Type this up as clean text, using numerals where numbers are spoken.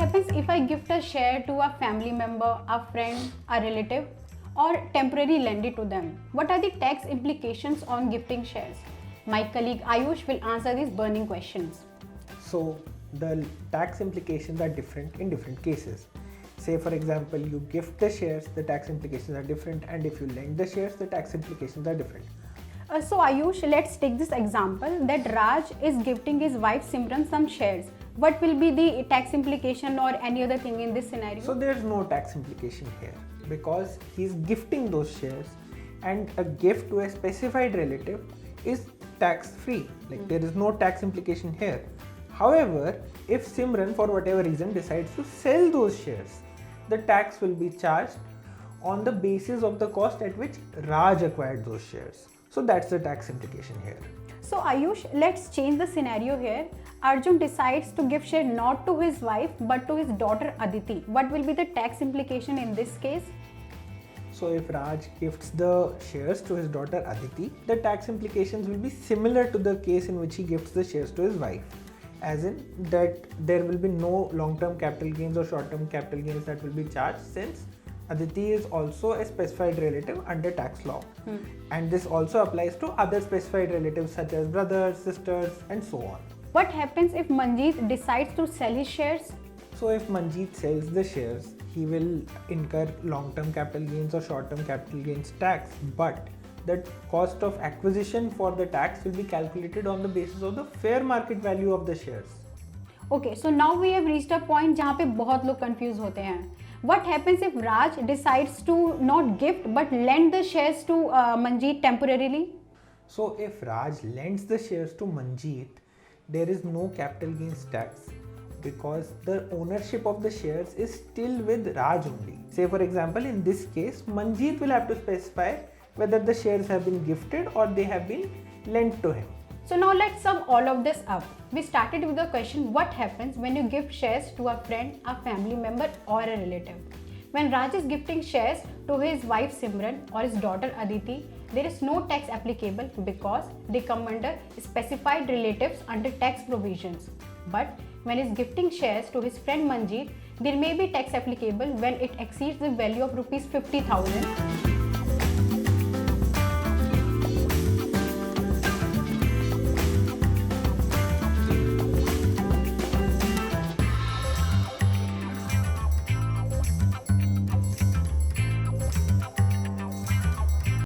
happens if I gift a share to a family member, a friend, a relative, or temporarily lend it to them? What are the tax implications on gifting shares? My colleague Ayush will answer these burning questions. So the tax implications are different in different cases. Say for example, you gift the shares, the tax implications are different, and if you lend the shares, the tax implications are different. So Ayush, let's take this example that Raj is gifting his wife Simran some shares. What will be the tax implication or any other thing in this scenario? So there's no tax implication here because he's gifting those shares, and a gift to a specified relative is tax free. Like there is no tax implication here. However, if Simran for whatever reason decides to sell those shares, the tax will be charged on the basis of the cost at which Raj acquired those shares. So that's the tax implication here. So Ayush, let's change the scenario here. Arjun decides to give share not to his wife but to his daughter Aditi. What will be the tax implication in this case? So if Raj gifts the shares to his daughter Aditi, the tax implications will be similar to the case in which he gifts the shares to his wife. As in that there will be no long-term capital gains or short-term capital gains that will be charged, since Aditi is also a specified relative under tax law. And this also applies to other specified relatives such as brothers, sisters, and so on. What happens if Manjeet decides to sell his shares? So if Manjeet sells the shares, he will incur long-term capital gains or short-term capital gains tax, but the cost of acquisition for the tax will be calculated on the basis of the fair market value of the shares. Okay, so now we have reached a point जहाँ पे बहुत लोग confuse होते हैं. What happens if Raj decides to not gift but lend the shares to Manjeet temporarily? So if Raj lends the shares to Manjeet, there is no capital gains tax because the ownership of the shares is still with Raj only. Say for example, in this case, Manjeet will have to specify whether the shares have been gifted or they have been lent to him. So now let's sum all of this up. We started with the question, what happens when you gift shares to a friend, a family member or a relative? When Raj is gifting shares to his wife Simran or his daughter Aditi, there is no tax applicable because they come under specified relatives under tax provisions. But when he is gifting shares to his friend Manjeet, there may be tax applicable when it exceeds the value of rupees 50,000.